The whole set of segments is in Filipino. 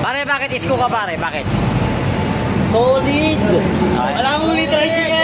Pare, bakit isko ka pare? Bakit? Solid! Wala mong ulit tricycle!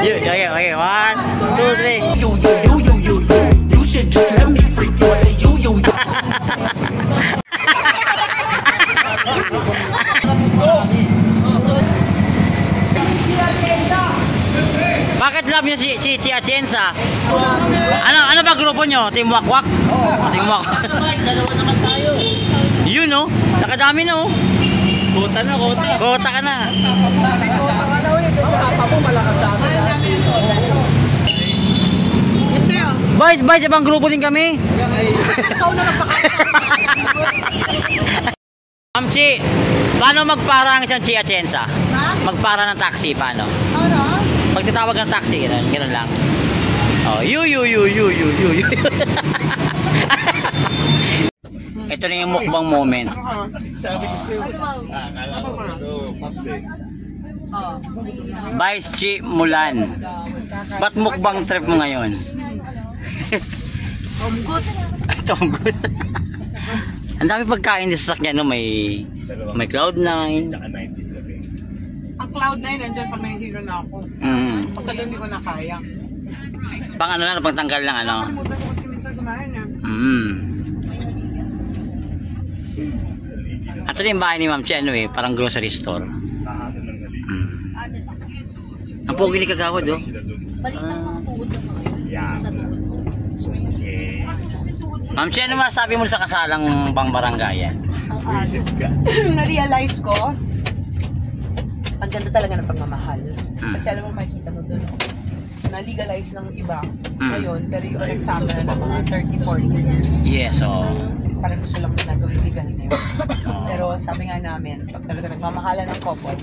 Okay, 1, 2, 3. You should just let me freak you. I say you. Bakit love niyo si Atienza? Ano ba grupo niyo? Team Wakwak? Team Wakwak. Dalawa naman tayo. Yun no? Nakadami na oh. Kota na, kota. Kota ka na. Boys, ibang grupo din kami. Ikaw na Chi, paano magpara ang isang Chi Atienza? Magpara ng taxi, paano? Ano? Pag tatawag ng taxi, gano'n lang. Oh, you. Ito na yung mukbang moment. Sabi ko sa'yo. Akala ko ito, Pops eh. Vice Chi Mulan. Ba't mukbang trip mo ngayon? Tomgut. Ang dami pagkain sa sasakyan, no? May Cloud9. Ang Cloud9 nandiyan pag nahihilo na ako. Pagka doon hindi ko na kaya. Pang ano lang, pagtanggal lang ano. Nakalimutan ko kasi minsan kumain na. Actually yung bahay ni Ma'am Chi, ano eh, parang grocery store. Ang pogi ni Kagawad, oh. Ma'am Chi, ano masabi mo sa kasalang pang barangayan? Na-realize ko, ang ganda talaga ng pagmamahal. Kasi alam mo, makikita mo doon, na-legalize ng iba ngayon, pero yung nagsama na ng mga 30-40 years. Yes, oh. Parang gusto lang ginagawin legal na yun. Pero sabi nga namin, pag talaga nagmamahalan ng couple,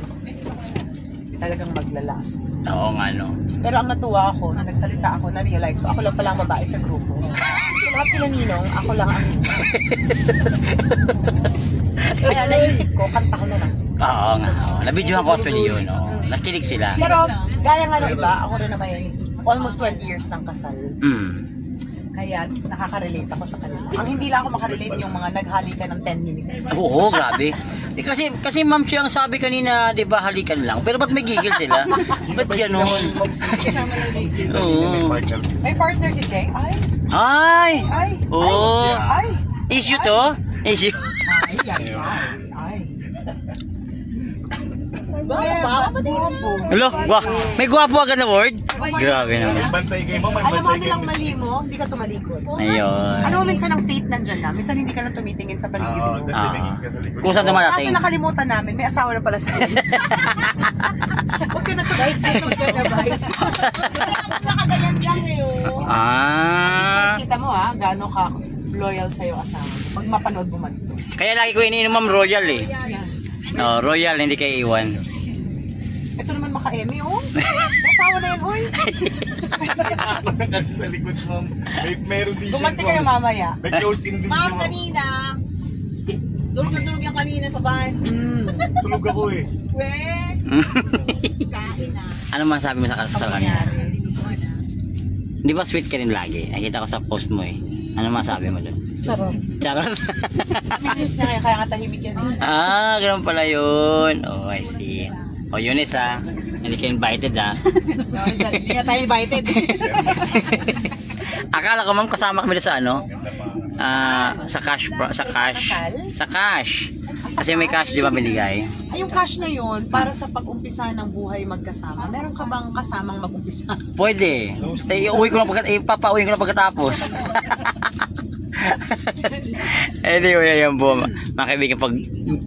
talagang maglalast. Oo nga, no. Pero ang natuwa ako, na nagsalita ako, na-realize ko, ako lang pala ang babae sa grupo. So, lahat sila ninong, ako lang ang kaya naisip ko, kantahan na lang sila. Oo nga, oh. Nabidyohan ko actually yun, oh. Nakilig sila. Pero, gaya nga ng iba, ako rin naman almost 20 years ng kasal. Kaya nakaka-relate ako sa kanila. Ang hindi lang ako makarelate yung mga naghalikan ng 10 minutes. Oo, grabe. Kasi Ma'am Chi ang sabi kanina, 'di ba, halikan lang. Pero ba't may gigil sila? Ba't gano'n? Kasama lang lady. Oo. May partner si Jay. Ay! Oo. Ay! Issue to? Issue. Ay. Guwapo. Hello? May guwapo agad na word? Grabe naman. Bantay kayo mo, may Alam mo bantay ano kayo. lang mali mo, hindi ka tumalikod. Ayun. Alam mo minsan ang fate nandyan na, minsan hindi ka lang tumitingin sa paligid mo. Kung saan naman Kaso natin? nakalimutan namin, may asawa na pala sa Jay. Huwag ka na tumitingin, huwag ka na vice. Nakaganyan lang Kita mo gaano ka loyal sa'yo asawa. Pag mapanood mo man. Kaya lagi ko iniinom Ma'am Royal eh. No, Royal, hindi kayo iwan. Ito naman maka-eme, oh. Asawa na yan, oy. Ako na kasi sa likod mo. Meron din siya. Gumanti kayo mamaya. May close in din siya. Ma'am, kanina, durog yung kanina sa van. Tulog ako eh. Kain na. Ano masabi mo sa kanila? Di ba sweet ka rin lagi? Nakita ko sa post mo eh. Ano masabi mo doon? Charot. Fitness niya kaya nga tahimik yan. Ganun pala yun. Oh, I see. Oh, Eunice hindi ka invited Hindi na tayo invited. Akala ko ma'am kasama kami sa ano? Sa cash. Kasi may cash di ba binigay? Ay, yung cash na yun, para sa pag-umpisa ng buhay magkasama. Meron ka bang kasamang mag-umpisa? Pwede. Papauwi ko na pagkatapos. Anyway, ayan po. Mga kaibigan, pag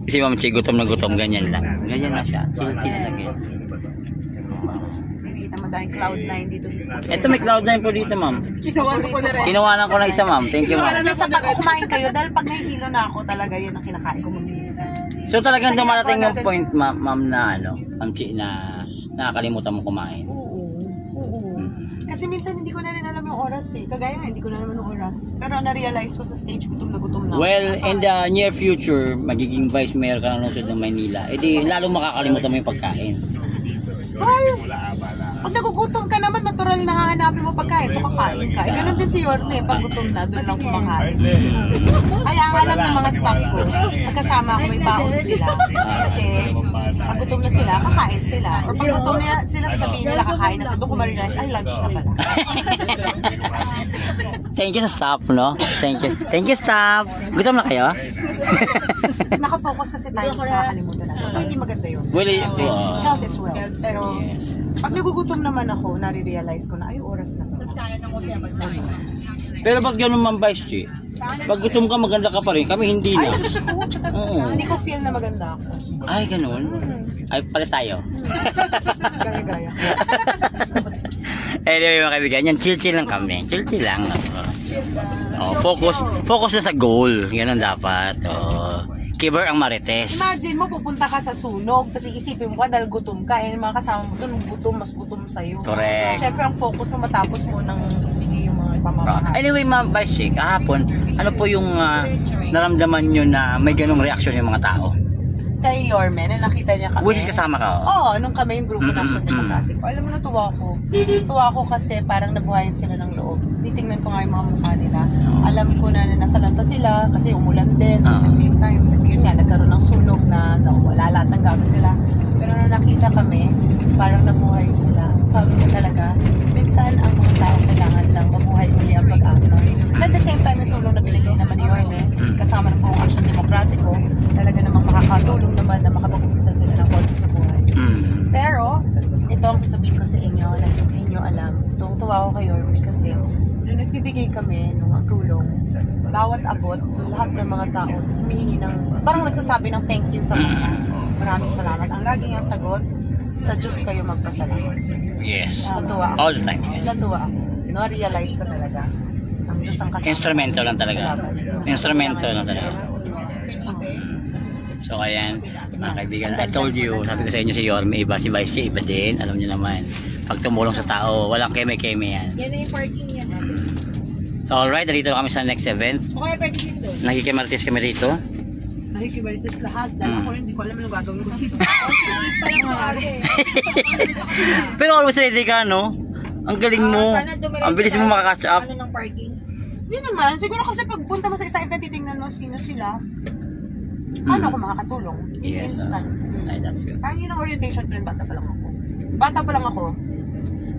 si Ma'am Chi gutom na gutom, ganyan lang. Ganyan lang siya. Chill na ganyan. Nakikita mo dahil Cloud9 dito sa Ito may Cloud9 po dito, Ma'am. Kinuha ko na rin. Kinuwanan ko na isa, Ma'am. Thank you, Ma'am. Alam mo, sa pag kumain kayo, dahil pag nahihilo na ako, talaga yun ang kinakain ko mabilis. So talagang dumarating yung point, Ma'am, na Ma'am Chi, na nakakalimutan mo kumain. Oo. Kasi minsan hindi ko na rin alam yung oras eh. Kagaya nga, hindi ko na naman yung oras. Pero na-realize ko sa stage, gutom na. Well, in the near future, magiging vice mayor ka ng lungsod ng Maynila. Lalo makakalimutan mo yung pagkain. Ay! Pag nagugutom ka naman, natural natural na hahanapin mo pagkain, so kakain ka. Ganun din si Yorme, pag gutom na, doon lang kumakain. Kaya ang alam ng mga staff ko, pagkasama ako may baon sila. Kasi pag gutom na sila, kakain sila. Or pag gutom na sila, sasabihin nila kakain na. So doon ko ma-realize, ay lunch na pala. Thank you sa staff, no? Thank you. Thank you, staff. Gutom na kayo? Nakafocus kasi tayo sa nakakalimutan natin. Hindi maganda yun. Health is wealth. Pero pag nagugutom naman ako, nare-realize ko na, ay oras na pala. Pero pag ganun man, Vice G, pag gutom ka, maganda ka pa rin. Kami hindi Ay, na. gusto ko. Hindi ko feel na maganda ako. Ay, ganun? Ay, palit tayo. Gaya-gaya. Anyway, mga kaibigan, yan, chill-chill lang kami. Chill-chill lang. Oh, focus na sa goal. Ganun dapat. Oh. Kiber ang marites. Imagine mo, pupunta ka sa sunog, kasi isipin mo ka dahil gutom ka, eh, mga kasama mo doon, gutom, mas gutom sa'yo. Correct. Siyempre, ang focus mo matapos mo nang ibigay yung mga pamamahal. Anyway, Ma'am Vice, kahapon, ano po yung naramdaman nyo na may ganung reaksyon yung mga tao? Kay Yorme, na nakita niya kami. Which is kasama ka? Oo, nung kami yung grupo ng Action Democratic. Alam mo, natuwa ako. Natuwa ako kasi parang nabuhayan sila ng loob. Titingnan ko nga yung mga mukha nila. Alam ko na nasa lanta sila kasi umulan din. At the same time, yun nga, nagkaroon ng sunog na wala lahat ng gamit nila. Pero nung nakita kami, parang nabuhay sila. So sabi ko talaga, minsan ang mga tao kailangan lang mabuhay muli ang pag-asa. And at the same time, yung tulong na binigay naman ni Yorme, kasama ng mga Action Democratico, talaga namang makakatulong naman na makapag-umpisa sila ng konti sa buhay. Pero, ito ang sasabihin ko sa inyo na hindi nyo alam. Tuwa ko kay Yorme kasi nung nagbibigay kami ng tulong, bawat abot, so lahat ng mga tao humihingi ng, parang nagsasabi ng thank you sa kanya. Maraming salamat. Ang laging ang sagot, sa Diyos kayo magpasalamat. Yes. Natuwa ako. All the time, yes. Natuwa ako. No-realize ko talaga. Ang Diyos ang kasama. Instrumento lang talaga. Instrumento lang talaga. So ayan, mga kaibigan, I told you, sabi ko sa inyo si Yorme iba, si Vice iba din, alam niyo naman. Pag tumulong sa tao, walang keme-keme yan. Yan na yung parking niya. So alright, dito kami sa next event. Okay, pwede dito. Nakikimartis kami rito. Nakikibalitos lahat. Dahil ako hindi ko alam ano gagawin ko. Pero always ready ka, no? Ang galing mo. Ang bilis mo makaka-catch up. Ano ng parking? Hindi naman. Siguro kasi pagpunta mo sa isang event, titingnan mo sino sila. Paano ako makakatulong? Yes. Instant. Ay, that's good. Parang yun ang orientation ko rin, bata pa lang ako. Bata pa lang ako.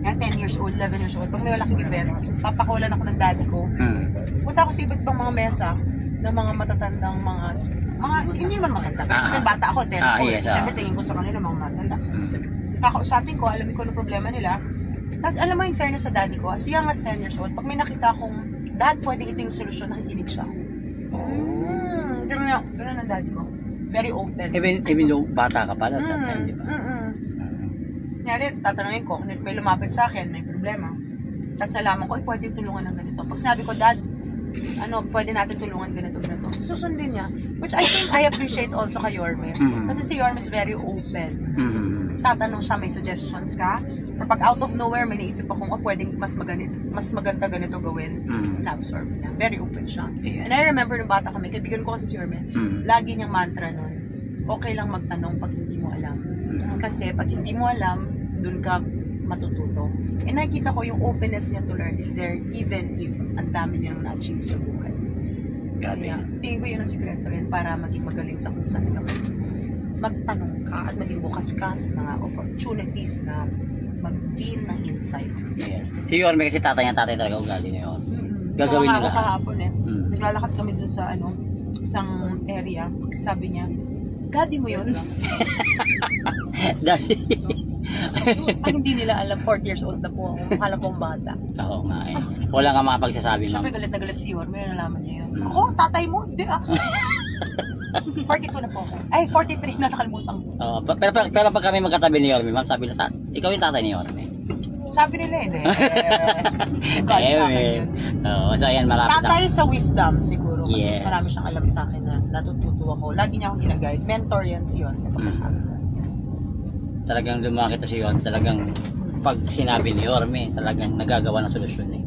Yan, 10 years old, 11 years old. Pag may malaking event, papakulan ako ng daddy ko. Punta ako sa iba't ibang mga mesa ng mga matatandang mga hindi naman matanda. Kasi bata ako, 10 ako. Yes, Siyempre tingin ko sa kanila mga matanda. Kakausapin ko, alam ko ano problema nila. Tapos alam mo yung fairness sa daddy ko, as young as 10 years old, pag may nakita akong dad, pwedeng ito yung solusyon, nakikinig siya. Ganun ang daddy ko. Very open. Even though bata ka pa, that time, di ba? Nyari, tatanungin ko, kung may lumapit sa akin, may problema. Tapos nalaman ko, pwedeng tulungan ng ganito. Pag sinabi ko, dad, pwede natin tulungan ganito. Susundin niya. Which I think I appreciate also kay Yorme. Kasi si Yorme is very open. Tatanong siya, may suggestions ka. Or pag out of nowhere, may naisip akong, pwedeng mas maganda ganito gawin. Na-absorb niya. Very open siya. And I remember nung bata kami, kaibigan ko kasi si Yorme, lagi niyang mantra nun, okay lang magtanong pag hindi mo alam. Kasi pag hindi mo alam, dun ka matututo. And nakikita ko yung openness niya to learn is there even if ang dami niyang na-achieve sa buhay. Kaya, tingin ko yun ang sikreto rin para maging magaling sa kung saan ka magtanong ka at maging bukas ka sa mga opportunities na mag-gain ng insight. Yes. Si Yorme kasi tatay talaga ugali na yun. Gagawin niya lahat. Kahapon naglalakad kami dun sa isang area. Sabi niya, gadi mo yun. Dahil ang hindi nila alam, 40 years old na po ako. Akala pong bata. oo nga eh. Wala kang makapagsasabi, ma'am. Siyempre galit na galit si Yorme, nalaman niya yun. Ako, tatay mo? Hindi 42 na po ako. Ay, 43 na nakalimutan ko. Pero pag kami magkatabi ni Yorme, ma'am, sabi na, ikaw yung tatay ni Yorme. Sabi nila So ayan, marami tatay sa wisdom siguro. Kasi yes. marami siyang alam sa akin na natututo ako. Lagi niya akong ginaguide. Mentor yan si Yorme. Talagang lumakita si Yorme, talagang pag sinabi ni Yorme, talagang nagagawa ng solusyon eh.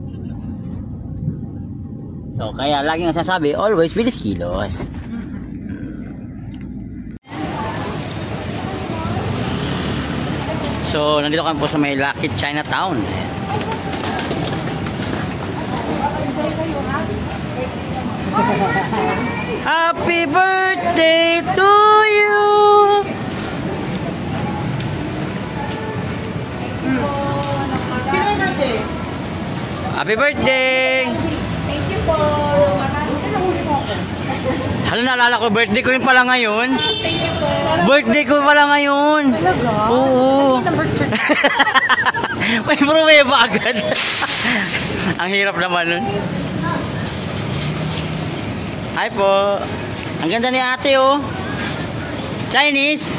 So kaya laging nasasabi, always bilis kilos. So nandito kami po sa may Lucky Chinatown. Happy birthday to you. Sino yung birthday? Happy birthday. Thank you po. Hala, naalala ko, birthday ko rin pala ngayon. Thank you po. Birthday ko pala ngayon. Talaga? Oo. Number 2. May pruweba agad. Ang hirap naman nun. Hi po. Ang ganda ni ate oh. Chinese.